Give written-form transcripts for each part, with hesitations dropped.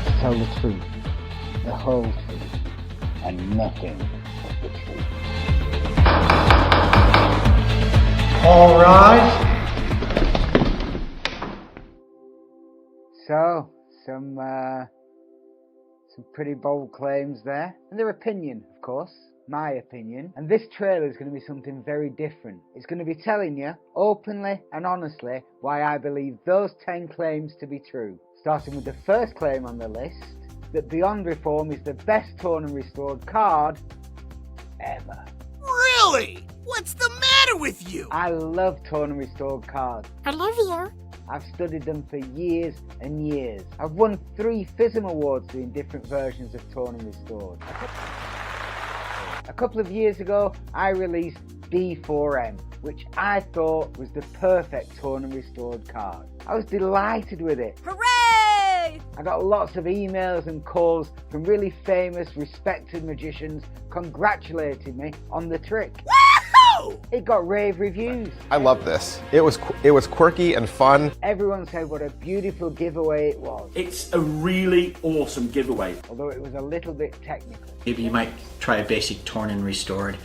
to tell the truth, the whole truth, and nothing but the truth. All right. So, some pretty bold claims there. And their opinion, of course. My opinion. And this trailer is going to be something very different. It's going to be telling you, openly and honestly, why I believe those 10 claims to be true. Starting with the first claim on the list, that Beyond Reform is the best torn and restored card ever. Really? What's the matter with you? I love torn and restored cards. I love you. I've studied them for years and years. I've won 3 FISM awards doing different versions of torn and restored. A couple of years ago, I released D4M, which I thought was the perfect torn and restored card. I was delighted with it. Hooray! I got lots of emails and calls from really famous, respected magicians congratulating me on the trick. Woohoo! It got rave reviews. I love this. It was quirky and fun. Everyone said what a beautiful giveaway it was, It's a really awesome giveaway. although it was a little bit technical. Maybe you might try a basic torn and restored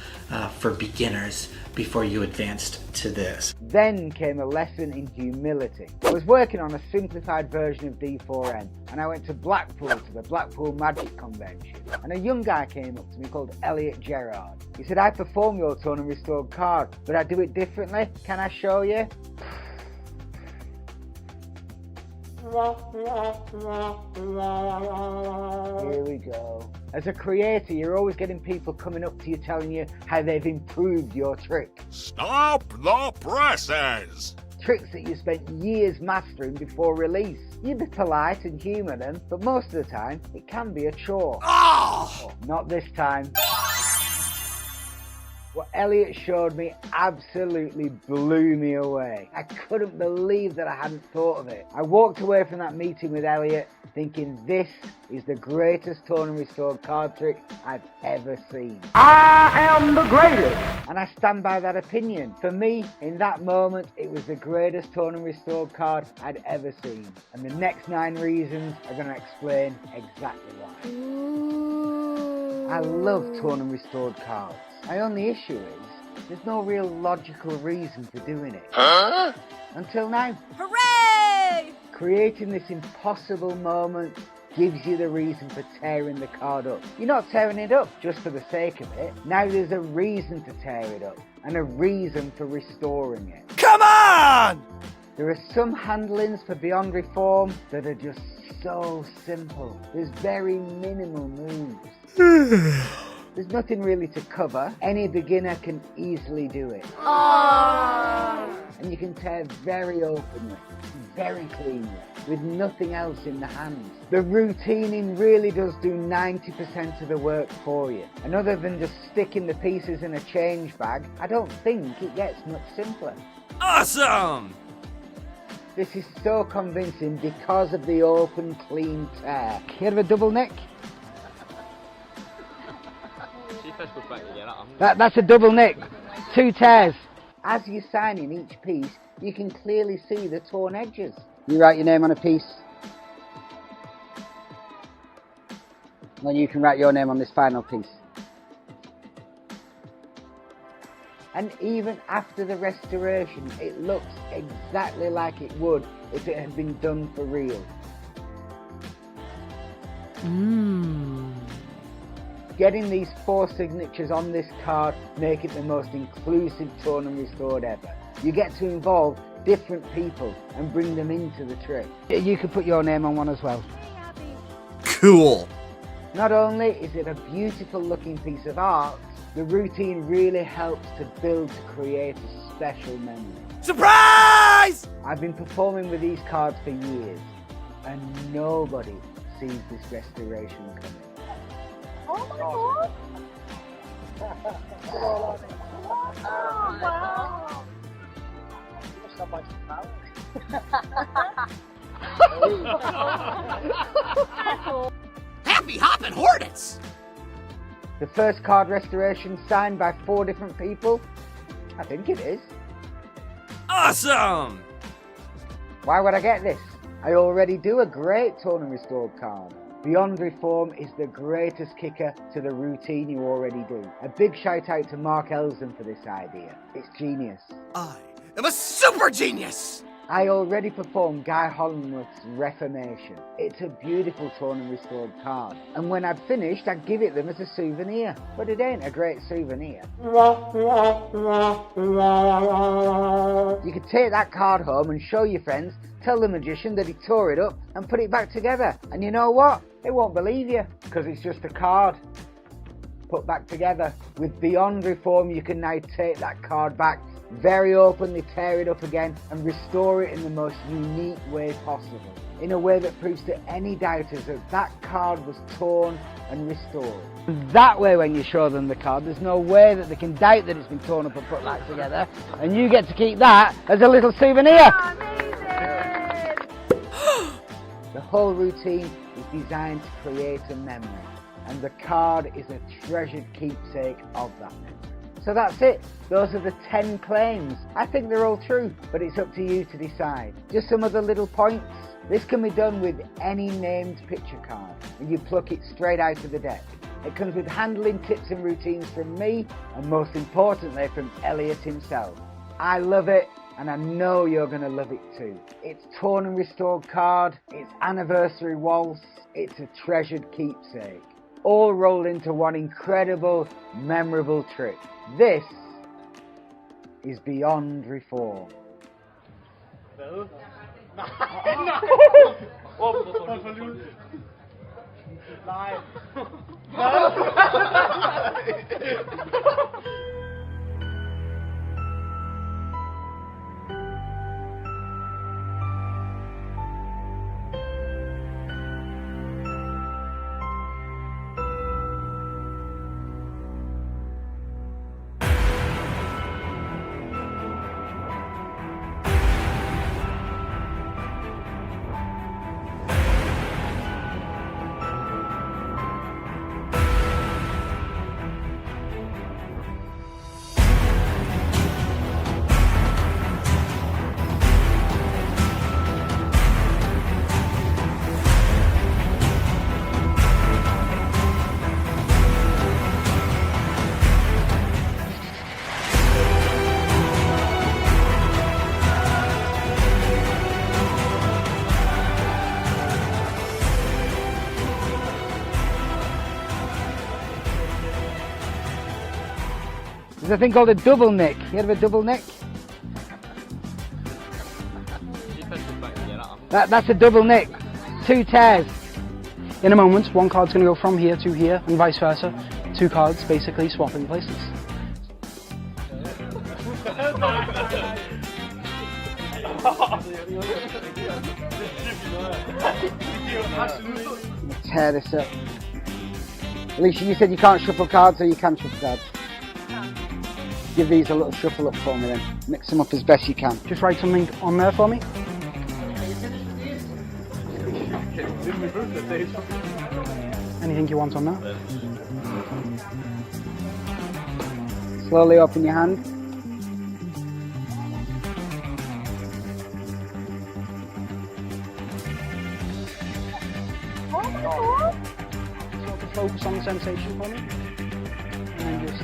for beginners before you advanced to this. Then came a lesson in humility. I was working on a simplified version of D4M, and I went to Blackpool to the Blackpool Magic Convention, and a young guy came up to me called Elliot Gerard. He said, I perform your torn and restored card, but I do it differently. Can I show you? Here we go. As a creator, you're always getting people coming up to you telling you how they've improved your trick. Stop the presses! Tricks that you spent years mastering before release. You be polite and humour them, but most of the time, it can be a chore. Oh! Not this time. What Elliot showed me absolutely blew me away. I couldn't believe that I hadn't thought of it. I walked away from that meeting with Elliot thinking this is the greatest torn and restored card trick I've ever seen. I am the greatest. And I stand by that opinion. For me, in that moment, it was the greatest torn and restored card I'd ever seen. And the next 9 reasons are going to explain exactly why. I love torn and restored cards. My only issue is, there's no real logical reason for doing it. Huh? Until now. Hooray! Creating this impossible moment gives you the reason for tearing the card up. You're not tearing it up just for the sake of it. Now there's a reason to tear it up, and a reason for restoring it. Come on! There are some handlings for Beyond Reform that are just so simple. There's very minimal moves. There's nothing really to cover. Any beginner can easily do it. Aww. And you can tear very openly, very cleanly, with nothing else in the hands. The routining really does do 90% of the work for you. And other than just sticking the pieces in a change bag, I don't think it gets much simpler. Awesome! This is so convincing because of the open, clean tear. Hear of a double neck? That's a double nick. 2 tears. As you're signing each piece, you can clearly see the torn edges. You write your name on a piece. Then you can write your name on this final piece. And even after the restoration, it looks exactly like it would if it had been done for real. Getting these 4 signatures on this card make it the most inclusive torn and restored ever. You get to involve different people and bring them into the trick. You could put your name on one as well. Cool. Not only is it a beautiful looking piece of art, the routine really helps to build to create a special memory. Surprise! I've been performing with these cards for years, and nobody sees this restoration coming. Oh my god! Wow! Happy hoppin' hornets! The first card restoration signed by 4 different people? I think it is. Awesome! Why would I get this? I already do a great torn and restored card. Beyond Reform is the greatest kicker to the routine you already do. A big shout out to Mark Elsden for this idea. It's genius. I am a super genius! I already performed Guy Hollingworth's Reformation. It's a beautiful torn and restored card. And when I'd finished, I'd give it them as a souvenir. But it ain't a great souvenir. You could take that card home and show your friends, tell the magician that he tore it up and put it back together. And you know what? They won't believe you, because it's just a card put back together. With Beyond Reform, you can now take that card back, very openly tear it up again and restore it in the most unique way possible. In a way that proves to any doubters that that card was torn and restored. That way when you show them the card, there's no way that they can doubt that it's been torn up and put back together, and you get to keep that as a little souvenir. Amazing! The whole routine is designed to create a memory, and the card is a treasured keepsake of that memory. So that's it. Those are the 10 claims. I think they're all true, but it's up to you to decide. Just some other little points. This can be done with any named picture card, and you pluck it straight out of the deck. It comes with handling tips and routines from me, and most importantly from Elliot himself. I love it, and I know you're going to love it too. It's torn and restored card, it's anniversary waltz, it's a treasured keepsake. All rolled into one incredible, memorable trick. This is Beyond Reform. There's a thing called a double nick. You heard of a double nick? That's a double nick. 2 tears. In a moment, one card's going to go from here to here and vice versa. 2 cards basically swapping places. Tear this up. Alicia, you said you can't shuffle cards, or you can shuffle cards? Give these a little shuffle up for me then. Mix them up as best you can. Just write something on there for me. Anything you want on there? Slowly open your hand. Sort of focus on the sensation for me. And then just...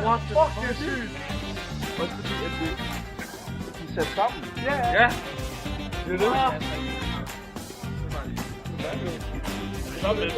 What the fuck, dude? What's the beat? He said something. Yeah. You know? Something.